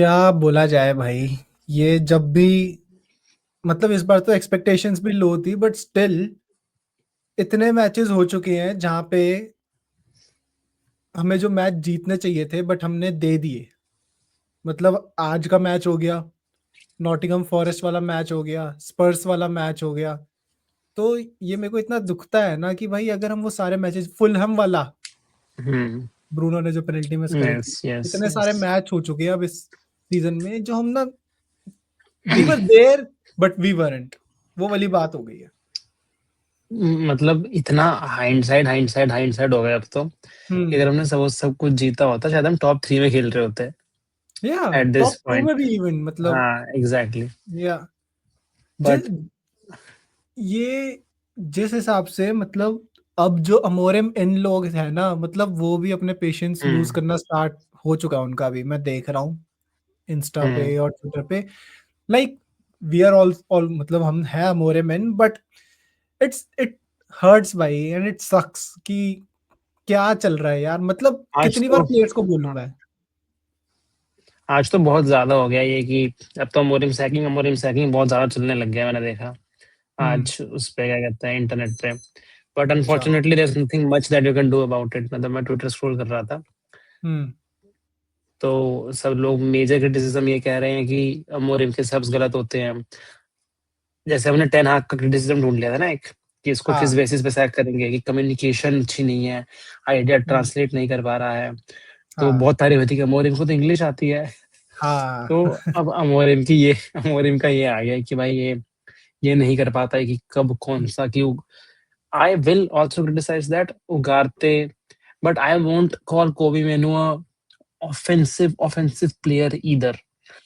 क्या बोला जाए भाई। ये जब भी मतलब इस बार तो एक्सपेक्टेशंस भी लो थी, बट स्टिल इतने मैचेस हो चुके हैं जहां पे हमें जो मैच जीतने चाहिए थे बट हमने दे दिए। मतलब आज का मैच हो गया, नॉटिंघम फॉरेस्ट वाला मैच हो गया, स्पर्स वाला मैच हो गया। तो ये मेरे को इतना दुखता है ना कि भाई अगर हम वो सारे मैचेस, फुलहम वाला हम्म। ब्रूनो ने जो पेनल्टी मिस करी यस थी, यस इतने यस। सारे मैच हो चुके हैं अब इस सीजन में जो हम ना we were there but we weren't, वो वाली बात हो गई है। मतलब इतना हाइंडसाइड हाइंडसाइड हो गया अब तो कि हम्म। अगर हमने सब कुछ जीता होता शायद हम टॉप 3 में खेल रहे होते या at this top two point. में भी इवन मतलब। हाँ एग्जैक्टली। या बट ये जिस हिसाब से मतलब अब जो अमोरेम इन लोग है ना, मतलब वो भी अपने पेशेंस लूज हम्म करना स्टार्ट हो चुका है उनका भी, मैं देख रहा हूँ इंस्टा हम्म। पे और ट्विटर पे। लाइक वी आर ऑल मतलब हम है अमोरेम इन, बट इट हर्ट्स भाई एंड इट सक्स कि क्या चल रहा है यार। मतलब आज कितनी बार तो प्लेयर्स को बोलूं मैं। आज तो बहुत ज्यादा हो गया ये कि अब तो अमोरिम सैकिंग बहुत ज्यादा चलने लग गया, मैंने देखा हम्म। आज उस पे क्या कहते हैं इंटरनेट पे। बट अच्छा। Unfortunately there is nothing much that you can do about it. मतलब मैं ट्विटर स्क्रॉल कर रहा था हम्म। तो सब लोग मेजर क्रिटिसिज्म ये कह रहे हैं कि अमोरिम के सबस गलत होते हैं। जैसे हमने टेन हाग का क्रिटिसिज्म ढूंढ लिया था ना एक, कि इसको किस हाँ। बेसिस पे सैक करेंगे, कि कम्युनिकेशन अच्छी नहीं है, आइडिया हम्म। ट्रांसलेट नहीं कर पा रहा है। तो हाँ। बहुत तारीफ होती है कि अमोरिम को तो इंग्लिश आती है। हाँ। तो अब अमोरिम का ये आ गया है कि भाई ये नहीं कर पाता है कि कब कौन सा क्यों। I will also criticise that Ugarte, but I won't call Kobbie Mainoo offensive player either.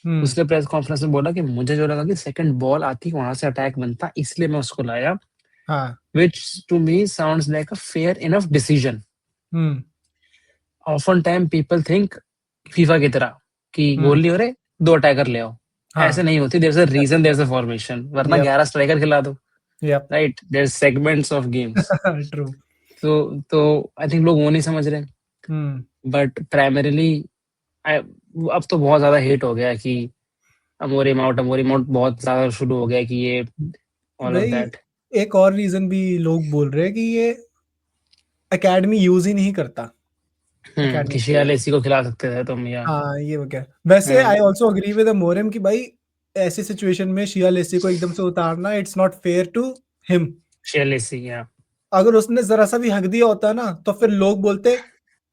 Hmm. उसने प्रेस कॉन्फ्रेंस में बोला कि मुझे जो लगा कि सेकंड बॉल आती वहां से अटैक बनता इसलिए मैं उसको लाया, हाँ। which to me sounds like a fair enough decision. Hmm. Often time people think FIFA की तरह कि गोल हम्म। नहीं हो रहे, दो अटैकर ले आओ। ऐसे हाँ। नहीं होती, there is a reason, there is a formation, वरना यप। 11 स्ट्राइकर खिला दो। Yup. Right, there segments of games. True. तो आई थिंक लोग वो नहीं समझ रहे। हम्म। बट प्राइमरीली अब तो बहुत ज्यादा हेट हो गया है कि अमोरिम आउट बहुत ज्यादा शुरू हो गया है कि ये ऑल ऑफ भाई दैट। एक और रीजन भी लोग बोल रहे हैं कि ये एकेडमी यूज ही नहीं करता, एकेडमी किसी वाले प्लेयर्स। इसी को खिला सकते थे तुम या। हाँ ये वो क्या। वैसे हम्म, आई ऑल्सो अग्री विद मोरेम कि भाई ऐसी सिचुएशन में शिया लेसी को एकदम से उतारना, it's not fair to him. शेलेसी या। अगर उसने जरा सा भी हक दिया होता ना तो फिर लोग बोलते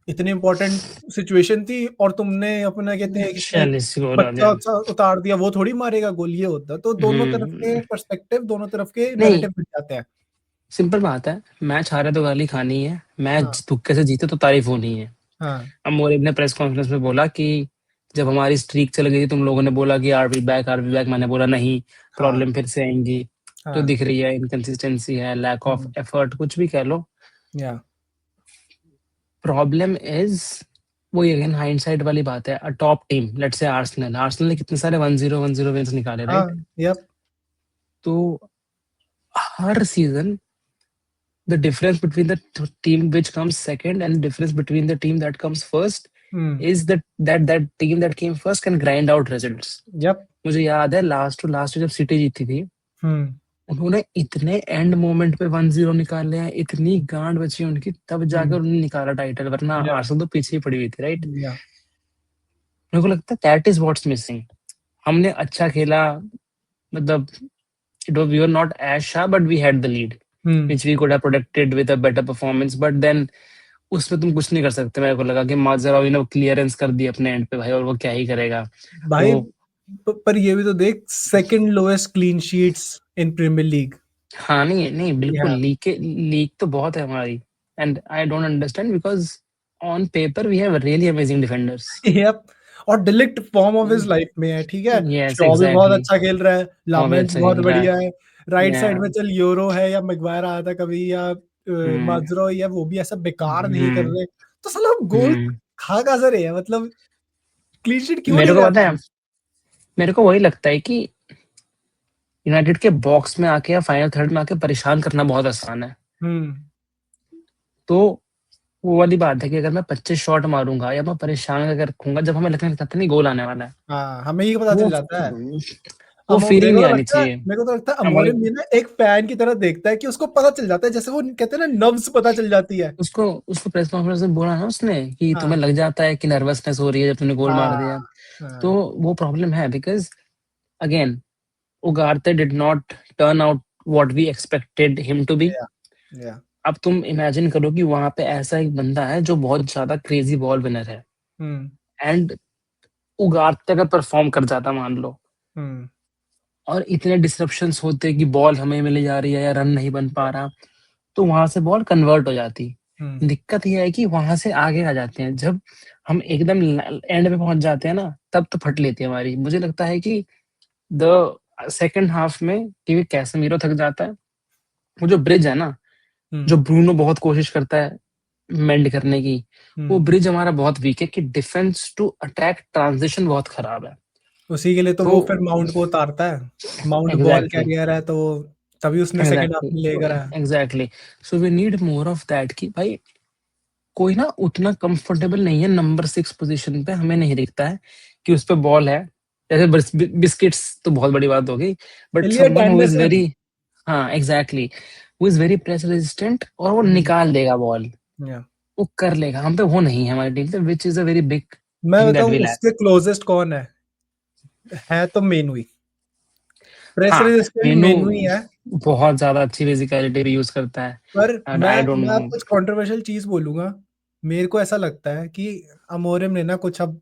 इतनी इंपॉर्टेंट सिचुएशन थी और तुमने अपना कहते हैं कि एक शेलेसी को बच्चा राजा। उतार दिया, वो थोड़ी मारेगा गोल, ये होता। तो दोनों तरफ के हम्म। पर्सपेक्टिव, दोनों तरफ के नहीं, नैरेटिव मिल जाते हैं। सिंपल बात है, मैच हारे तो गाली खानी है, हाँ। मैच तुक्के से जीते तो तारीफ होनी है। हाँ। अब मोरिब ने प्रेस कॉन्फ्रेंस में बोला कि जब हमारी स्ट्रीक चल गई थी तुम लोगों ने बोला कि आर बी बैक, मैंने बोला नहीं, हाँ। प्रॉब्लम फिर से आएंगी। जो हाँ। दिख रही है इनकंसिस्टेंसी है, लैक ऑफ हम्म। एफर्ट, कुछ भी कह लो। या। प्रॉब्लम इज वो अगेन हाइंडसाइट वाली बात है। अ top team let's say Arsenal, Arsenal ने कितने सारे 1-0 विंस निकाले, हाँ। राइट? यप। तो हर season the difference between the team which comes second and the difference between the team that comes first hmm. is that team that came first can grind out results. Yup. मुझे याद है last to last जब City जीती थी, हम्म। उन्होंने इतने end moment पे 1-0 निकाले हैं, इतनी गांड बची उनकी, तब जाकर हम्म। उन्होंने निकाला टाइटल, वरना या। आर्सेनल तो पीछे ही पड़ी हुई थी, राइट? या। मेरे को लगता है दैट इज व्हाट्स मिसिंग। हमने अच्छा खेला, मतलब it was we were not as sharp but we had the lead hmm. which we could have protected with a better performance, but then उसमें तुम कुछ नहीं कर सकते। मेरे को लगा कि माजरावी ने क्लियरेंस कर दी अपने एंड पे भाई, और वो क्या ही करेगा भाई वो। पर ये भी तो देख, सेकंड लोएस्ट क्लीन शीट्स इन प्रीमियर लीग हाँ, नहीं नहीं, वी बिल्कुल हैव। लीक तो बहुत है हमारी। And I don't understand because on paper we have really amazing defenders. Yup. और de Ligt form of his life में है, ठीक है। यस शॉ भी बहुत एग्जैक्टली। अच्छा खेल रहा है, वो भी लामेंट्स अच्छा बहुत खेल रहा है। बढ़िया है। राइट साइड में Yeah. चल यूरो है या मैग्वायर आया था कभी, या हम्म माजरो या वो भी ऐसा बेकार नहीं कर हम्म रहे। तो साला गोल हम्म। खा कहाँ से रहे हैं, मतलब क्लीन शीट क्यों मेरे नहीं को रहा पता है, भाई। मेरे को वही लगता है कि यूनाइटेड के बॉक्स में आके या फाइनल थर्ड में आके परेशान करना बहुत आसान है। हम्म। तो वो वाली बात है कि अगर मैं 25 शॉट मारूँगा या मैं परेशान करके रखूँगा, जब हमें लगता नहीं गोल आने वाला है, हाँ, हमें ये पता वो चल जाता है। वो मेरे फीलिंग को नहीं तो आनी लगता है, चाहिए। मेरे को तो लगता है हमारे अमोरिम भी ना एक फैन की तरह देखता है कि उसको पता चल जाता है, जैसे वो कहते हैं ना नब्ज पता चल जाती है। उसको उसको प्रेस कॉन्फ्रेंस में बोला ना उसने कि हाँ, तुम्हें लग जाता है कि नर्वसनेस हो रही है जब तूने गोल मार हाँ, दिया। तो हाँ, वो प्रॉब्लम है because again Ugarte did not turn out what we expected him to be. Yeah, yeah, अब तुम इमेजिन करो कि वहाँ पे ऐसा एक बंदा है जो बहुत ज़्यादा क्रेज़ी बॉल विनर है हुँ, एंड उगारते अगर परफ़ॉर्म कर जाता मान लो हुँ, और इतने डिसरप्शंस होते कि बॉल हमें मिल जा रही है या रन नहीं बन पा रहा, तो वहाँ से बॉल कन्वर्ट हो जाती। हुँ, दिक्कत ये है कि वहाँ से आगे आ जाते हैं, जब हम एकदम ल एंड पे पहुँच जाते हैं ना, तब तो फट लेती है हमारी। मुझे लगता है कि द सेकंड हाफ में क्योंकि कैसेमीरो थक जाता है, वो जो ब्रिज है ना, हुँ, जो ब्रूनो बहुत कोशिश करता है मेंड करने की, वो हुँ। ब्रिज हमारा बहुत वीक है कि डिफेंस टू अटैक ट्रांज़िशन बहुत खराब है। उसी के लिए तो तो वो फिर माउंट को उतारता है। माउंट बॉल एग्ज़ैक्टली, कैरियर है, तो तभी उसने सेकंड हाफ एग्ज़ैक्टली में तो लेकर आया। Exactly so we need more of that कि भाई कोई ना उतना कंफर्टेबल नहीं है नंबर 6 पोज़ीशन पे हमें नहीं दिखता है कि उस पे बॉल है। जैसे बिस्किट्स तो बहुत बड़ी बात हो गई, but Elliott someone who is Anderson. Very हाँ, exactly who is very press resistant और वो हुँ, निकाल देगा बॉल, या। वो कर लेगा। हम पे वो नहीं है हमारी टीम पे which is a very big मैं थिंग दैट बताऊँ वी लैक। उसके क्लोज़ेस्ट कौन है तो मेनुई। प्रेस हाँ, रेजिस्टेंट मेनू मेनुई है। बहुत ज़्यादा अच्छी फिज़िकैलिटी भी यूज़ करता है पर एंड मैं आई डोंट मैं नो अब कुछ कंट्रोवर्शियल चीज़ बोलूँगा। मेरे को ऐसा लगता है कि अमोरिम ने ना कुछ अब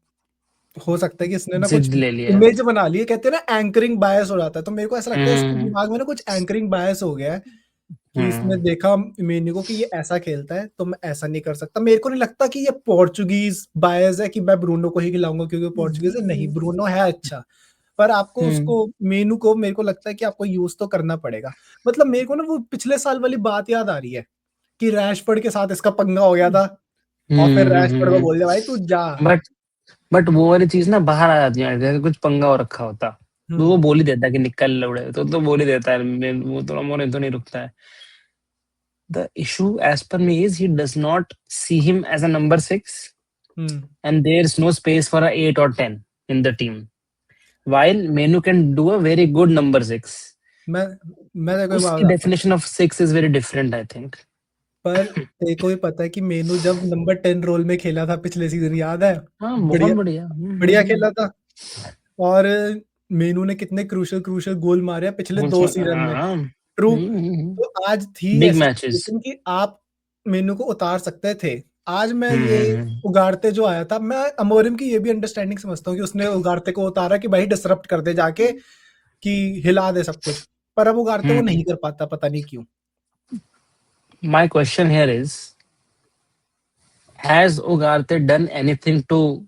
हो सकता है कि इसने ना कुछ ज़िद ले लिया है। इमेज बना ली है, कहते हैं ना एंकरिंग बायस हो जाता है, तो मेरे को ऐसा लगता है इसके हुँ, दिमाग में ना कुछ एंकरिंग बायस हो गया है कि इसने हुँ, देखा मेन्यू को कि ये ऐसा खेलता है, तो मैं ऐसा नहीं कर सकता। मेरे को नहीं लगता कि ये पोर्चुगीज़ बायस है कि मैं ब्रूनो को ही खिलाऊँगा क्योंकि वो पोर्चुगीज़ है, नहीं, ब्रूनो है अच्छा। पर आपको हुँ, उसको मेनू को मेरे को लगता है कि आपको यूज़ तो करना पड़ेगा। मतलब मेरे को ना वो पिछले साल वाली बात याद आ रही है कि रैशफोर्ड के साथ इसका पंगा हो गया था और फिर हुँ, हुँ, रैशफोर्ड को हुँ, बोल दिया, भाई तू जा। बट वो वाली चीज़ ना बाहर आ जाती है, जैसे कुछ पंगा हो रखा होता। तो वो हुँ, बोल ही देता है कि निकल लौड़े, तो बोल ही देता है, मैं वो तो मोरे तो नहीं रुकता है। The issue as per me is he does not see him as a number 6 hmm. and there's no space for a 8 or 10 in the team. While Menu can do a very good number 6. मैं मैं तेरे को एक बात उसकी बताता हूँ, definition of 6 is very different, I think. पर तेरे को भी पता है कि मेनू जब नंबर 10 रोल में खेला था पिछले सीज़न, याद है? हाँ, बहुत बढ़िया बढ़िया। बढ़िया खेला था और मेनू ने कितने क्रूशियल गोल मारे हैं पिछले 2 सीज़न में। हाँ, ट्रू। हुँ, तो आज थी बिग ऐसी मैचेस। सिचुएशन कि आप मेनू को उतार सकते थे। आज मैं हुँ, ये हुँ, हुँ, उगारते जो आया था, मैं अमोरिम की ये भी अंडरस्टैंडिंग समझता हूँ कि उसने उगारते को उतारा कि भाई डिसरप्ट कर दे जाके, कि हिला दे सब कुछ। पर अब उगारते वो हुँ। नहीं कर पाता, पता नहीं क्यों? My question here is, has Ugarte done anything to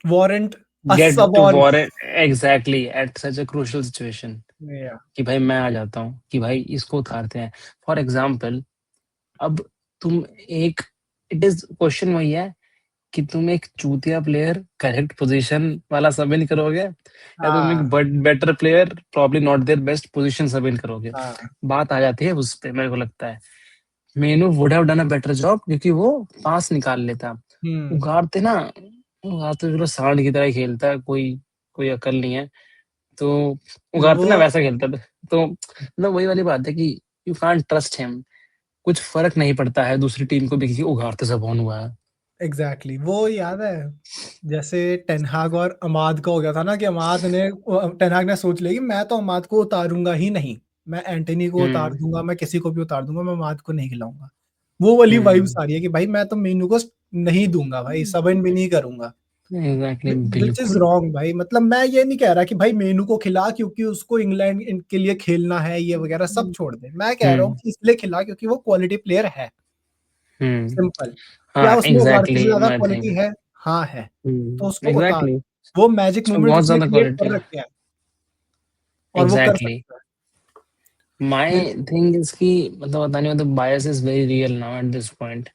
warrant a get सब to on. warrant exactly at such a crucial situation? या। कि भाई मैं आ जाता हूँ, कि भाई इसको उतारते हैं। फॉर एग्ज़ाम्पल अब तुम एक इट इज़ क्वेश्चन वही है कि तुम एक चूतिया प्लेयर करेक्ट पोज़ीशन वाला सब इन करोगे या तुम एक हाँ, better player probably not their best position सब इन करोगे। हाँ। बात आ जाती है उस पे मेरे को लगता है। मेनू would have done a better job क्योंकि वो पास निकाल लेता। हुँ। उगारते ना उगारते चलो सांड की तरह ही खेलता है, कोई कोई अकल नहीं है। तो वो उगारते ना वैसा खेलता था। तो मतलब वही वाली बात है कि यू कांट ट्रस्ट हिम। कुछ फ़र्क नहीं पड़ता है दूसरी टीम को भी कि उगारते से कौन हुआ है। एग्ज़ैक्टली वो याद है, जैसे टेन हाग और अमाद का हो गया था ना कि टेन हाग ने सोच लिया कि मैं तो अमाद को उतारूँगा ही नहीं। मैं एंटोनी को उतार हुँ, दूँगा, मैं किसी को भी उतार दूँगा, मैं अमाद को नहीं खिलाऊँगा। वो वाली वाइब्स हुँ। आ रही है कि भाई मैं तो मेनू को नहीं दूँगा भाई, सब इन भी नहीं करूँगा। एग्ज़ैक्टली व्हिच इज़ बिल्कुल। रॉन्ग भाई, मतलब मैं ये नहीं कह रहा कि भाई मेनू को खिला क्योंकि उसको इंग्लैंड के लिए खेलना है ये वगैरह सब छोड़ दे। मैं कह रहा हूँ हुँ, कि इसलिए खिला क्योंकि वो क्वालिटी प्लेयर है, हुँ। सिंपल। क्या हाँ, उसमें उगारते से एग्ज़ैक्टली ज़्यादा माय क्वालिटी थिंग। है? हाँ है। तो हुँ, उसको उतार। एग्ज़ैक्टली वो मैजिक उसमें मोमेंट बहुत उसने ज़्यादा क्रिएट क्वालिटी कर है। रखे हैं और वो कर एग्ज़ैक्टली सकता है। माय मेरे थिंग इज़ कि मतलब पता नहीं मतलब bias is very real now at this point.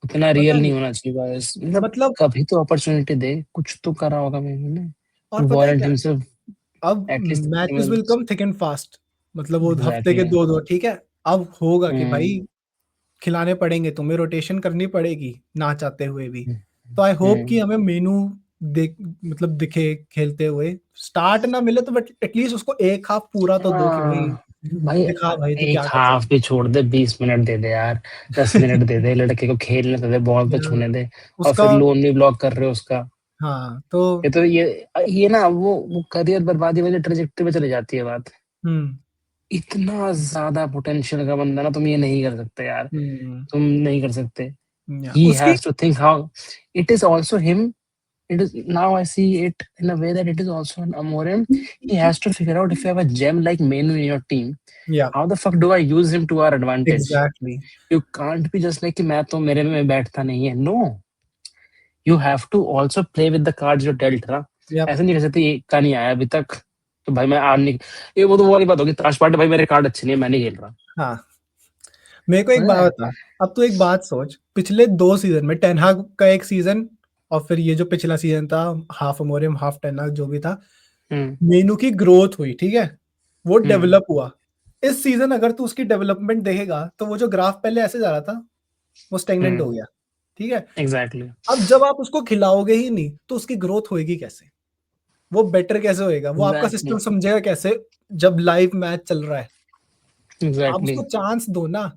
उतना पता रियल नहीं नहीं, होना चाहिए बायस मतलब मतलब कभी तो अपॉर्च्युनिटी दे, कुछ तो करा होगा मैंने ना और टू पता है वारंट क्या? हिमसेल्फ अब at least 30 matches will minutes. Come thick and fast, मतलब वो हफ्ते के एग्ज़ैक्टली 2-2 ठीक है? अब होगा कि हुँ, भाई खिलाने पड़ेंगे, तुम्हें रोटेशन करनी पड़ेगी ना चाहते हुए भी। हम्म, तो आई होप कि हम्म। हमें मेनू देख मतलब दिखे खेलते हुए, स्टार्ट ना मिले तो बट एटलीस्ट उसको एक हाफ पूरा तो दो कि भाई हाँ भाई, दिखा भाई तू एक क्या कर हाफ सकता भी छोड़ दे, 20 मिनट दे दे यार, 10 मिनट दे दे, लड़के को खेलने तो दे, बॉल तो है। छूने दे। और उसका फिर लोन भी ब्लॉक कर रहे हो उसका। हाँ तो ये तो ये ना वो करियर बर्बादी वाली ट्रेजेक्टरी पे चली जाती है बात। हम्म इतना ज्यादा पोटेंशियल का बंदा ना, तुम ये नहीं कर सकते यार, हम्म तुम नहीं कर सकते। या ही उसकी has to think how it is also him. It is now I see it in a way that it is also an Amorim. He has to figure out if you have a gem like Menu in your team, या how the fuck do I use him to our advantage? Exactly You can't be just like कि मैं तो मेरे में बैठता नहीं है. No, you have to also play with the cards you're dealt ना. या ऐसे नहीं कर सकते ये का नहीं आया अभी तक, तो भाई मैं आज नहीं, ये वो तो वो वाली बात होगी, ताश पार्टी भाई मेरे कार्ड अच्छे नहीं है, मैं नहीं खेल रहा। हाँ। मेरे को एक पता बात है? बता, अब तू एक बात सोच, पिछले 2 सीजन में टेनहाग का एक सीजन और फिर ये जो पिछला सीजन था, हाफ अमोरियम हाफ टेनहाग जो भी था, हम्म, मेनू की ग्रोथ हुई, ठीक है, वो हम्म, डेवलप हुआ। इस सीजन अगर तू उसकी डेवलपमेंट देखेगा तो वो जो ग्राफ पहले ऐसे जा रहा था वो स्टेगनेंट हो हम्म, गया, ठीक है। एग्जैक्टली, अब जब आप उसको खिलाओगे ही नहीं तो उसकी ग्रोथ होएगी कैसे, वो बेटर कैसे होएगा, वो आपका एग्जैक्टली, सिस्टम समझेगा कैसे जब लाइव मैच चल रहा है। आप एग्जैक्टली। उसको चांस दो ना।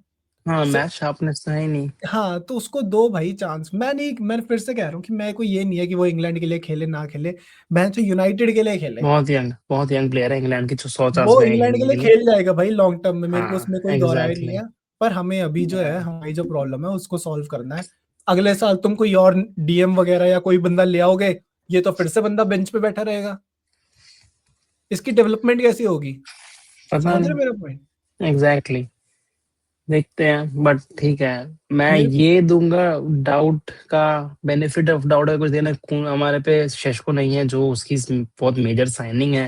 हाँ, सिर्फ मैच शार्पनेस तो है ही नहीं। हाँ तो उसको दो भाई चांस। मैं फिर से कह रहा हूँ कि मैं कोई ये नहीं है कि वो इंग्लैंड के लिए खेले ना खेले, मैं तो यूनाइटेड के लिए खेले। बहुत यंग प्लेयर है इंग्लैंड की, जो 100 चांस वो में इंग्लैंड के खेलने लिए के लिए। खेल जाएगा भाई लॉन्ग टर्म में, मेरे को हाँ, उसमें कोई दौरा ही नहीं एग्जैक्टली। है। पर हमें अभी जो है हमारी जो प्रॉब्लम है उसको सॉल्व करना है। अगले साल तुम कोई और डीएम वगैरह या कोई बंदा ले आओगे, ये तो फिर से बंदा बेंच पे बैठा रहेगा। इसकी डेवलपमेंट कैसी होगी, पता समझ रहे नहीं, हो मेरा पॉइंट। एग्जैक्टली। देखते हैं, बट ठीक है। मैं मेरे को ये दूंगा डाउट का, बेनिफिट ऑफ डाउट का कुछ देना, हमारे पे शेशको नहीं है जो उसकी बहुत मेजर साइनिंग है।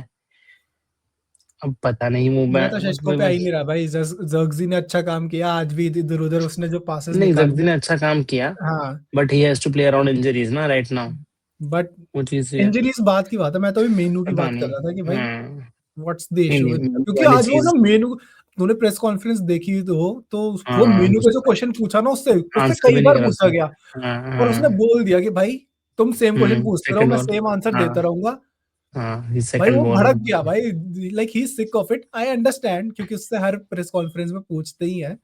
अब पता नहीं वो मैं तो शशको पे आ मैं ही नहीं रहा भाई, जर्गजी ने अच्छा काम किया आज भी, इधर उधर उसने जो पासेस नहीं, जगजी निकाले। ने अच्छा काम किया, हाँ but he has to play around injuries ना राइट नाउ। बट वो चीज है। इंजरीज बात की बात है, मैं तो अभी मेनू की पता बात कर नहीं। रहा था कि भाई हाँ, व्हाट्स द नहीं इशू नहीं, विद, मेनू क्योंकि वाली आज वो ना चीज। मेनू, तूने प्रेस कॉन्फ्रेंस देखी तो वो हाँ, मेनू का जो क्वेश्चन पूछा ना उससे उससे आंसर कई भी नहीं बार करा पूछा उसने। गया हाँ, और उसने हाँ। बोल दिया कि भाई तुम सेम क्वेश्चन पूछते रहो, सेकंड मैं बॉल। सेम आंसर हाँ, देता रहूंगा। हाँ, ये भाई सेकंड वो बॉल। भड़क गया भाई, like he sick of it, I understand क्योंकि उससे हर प्रेस कॉन्फ्रेंस में पूछते ही है।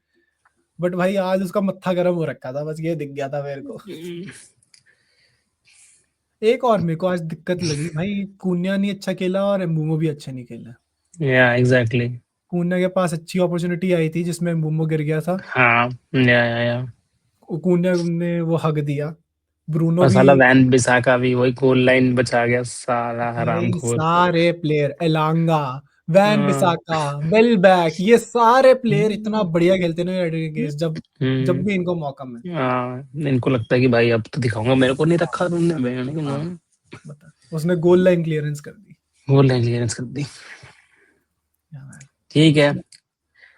बट भाई आज उसका मत्था गर्म हो रखा था, बस ये दिख गया था मेरे को। एक और मेरे को आज दिक्कत लगी भाई, कून्या नहीं अच्छा खेला और एम्बूमो भी अच्छा नहीं खेला। या एग्जैक्टली। कून्या के पास अच्छी अपॉर्चुनिटी आई थी जिसमें एम्बूमो गिर गया था, हाँ, या कून्या ने वो हक दिया। ब्रूनो और भी, साला वैन बिसाका भी वही गोल लाइन बचा गया, साला भाई हरामखोर। सारे प्लेयर, एलांगा, वैन हाँ, बिसाका, वेलबैक, ये सारे प्लेयर इतना हम्म, बढ़िया खेलते हैं यूनाइटेड के अगेंस्ट, जब जब भी इनको मौका मिलता हाँ, इनको लगता है कि भाई अब तो दिखाऊंगा, मेरे को नहीं है। रखा तुमने, मैंने कहा, हाँ "हाँ।" बता, उसने गोल लाइन क्लियरेंस कर दी। गोल लाइन क्लियरेंस कर दी। हाँ, ठीक है,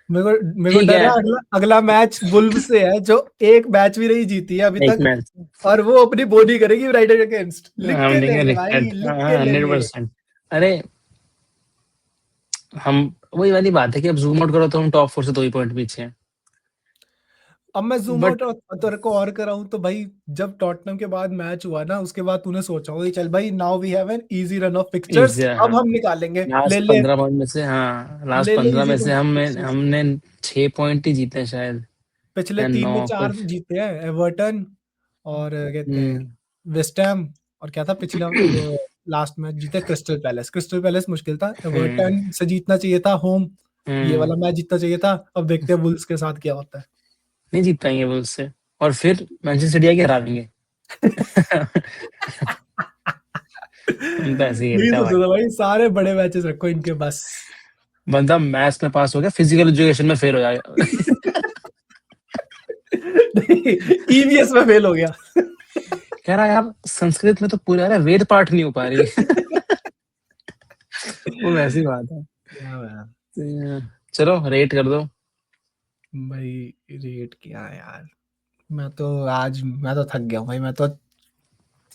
मेरे को ठीक डर है। है अगला अगला मैच वुल्व से है, जो एक मैच भी नहीं जीती है अभी एक तक, मैच और वो अपनी बॉडी करेगी यूनाइटेड के अगेंस्ट। लिख हम के ले देंगे ले भाई, रिकॉर्ड, लिख के हाँ, ले हंड्रेड ले। परसेंट अरे, हम वही वाली बात है कि अब जूम आउट करो तो हम टॉप 4 से 2 ही पॉइंट पीछे हैं। अब मैं जूम बट आउट और तेरे को और कराऊं तो भाई, जब टॉटनहम के बाद मैच हुआ ना उसके बाद तूने सोचा होगा कि चल भाई now we have an easy run of fixtures, easy, अब हाँ, हम निकालेंगे, ले लास्ट ले 15 पॉइंट में से, हाँ, लास्ट ले ले 15 इजी में से हम फिक्सचर्स। हमने 6 पॉइंट ही जीते हैं शायद, पिछले या 3 में 9 4 कुछ। जीते हैं, एवर्टन और कहते हैं हम्म, वेस्ट हैम, और क्या था पिछला वो लास्ट मैच जीते क्रिस्टल पैलेस, क्रिस्टल पैलेस मुश्किल था, हम्म, एवर्टन से जीतना चाहिए था होम, ये हम्म। वाला मैच जीतना चाहिए था। अब देखते हैं वुल्स के साथ क्या होता है। नहीं जीत पाएंगे वो उससे, और फिर मैनचेस्टर सिटी आके हरा देंगे। हम तो ऐसे ही यही खेलते हैं सोचो भाई। था भाई, सारे बड़े मैचेस रखो इनके बस। बंदा मैथ्स में पास हो गया, फिजिकल एजुकेशन में फेल हो जाएगा। ईवीएस में फेल हो गया। कह रहा यार संस्कृत में तो पूरा है, वेद पाठ नहीं हो पा रही। वो वैसी बात है। क्या यार, तो, चलो रेट कर दो। भाई रेट क्या है यार, मैं तो थक गया हूँ भाई, मैं तो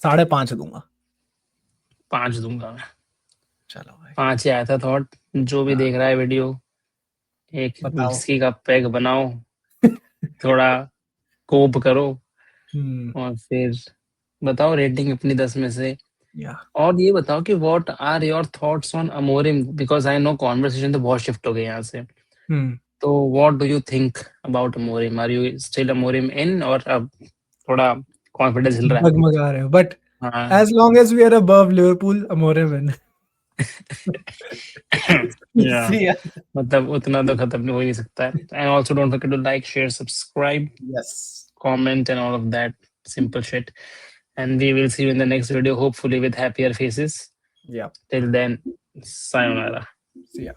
5.5 दूंगा। 5 दूंगा मैं। चलो भाई। 5 ही आया था थॉट। जो भी हाँ देख रहा है वीडियो, एक बताओ। विस्की का पैग बनाओ, थोड़ा कोप करो हम्म, और फिर बताओ रेटिंग अपनी 10 में से। या और ये बताओ कि what are your thoughts on Amorim, because I know conversation तो बहुत शिफ्ट हो गई यहाँ से। हम्म, तो what do you think about Amorim, are you still Amorim in, और अब थोड़ा कॉन्फिडेंस हिल रहा है? डगमगा रहे हो, बट हाँ। as long as we are above Liverpool, Amorim win. या See ya. मतलब उतना तो खत्म नहीं हो ही नहीं सकता है। And also don't forget to like, share, subscribe, Yes. comment and all of that simple shit. And we will see you in the next video, hopefully with happier faces. Yeah. Till then, sayonara. See ya.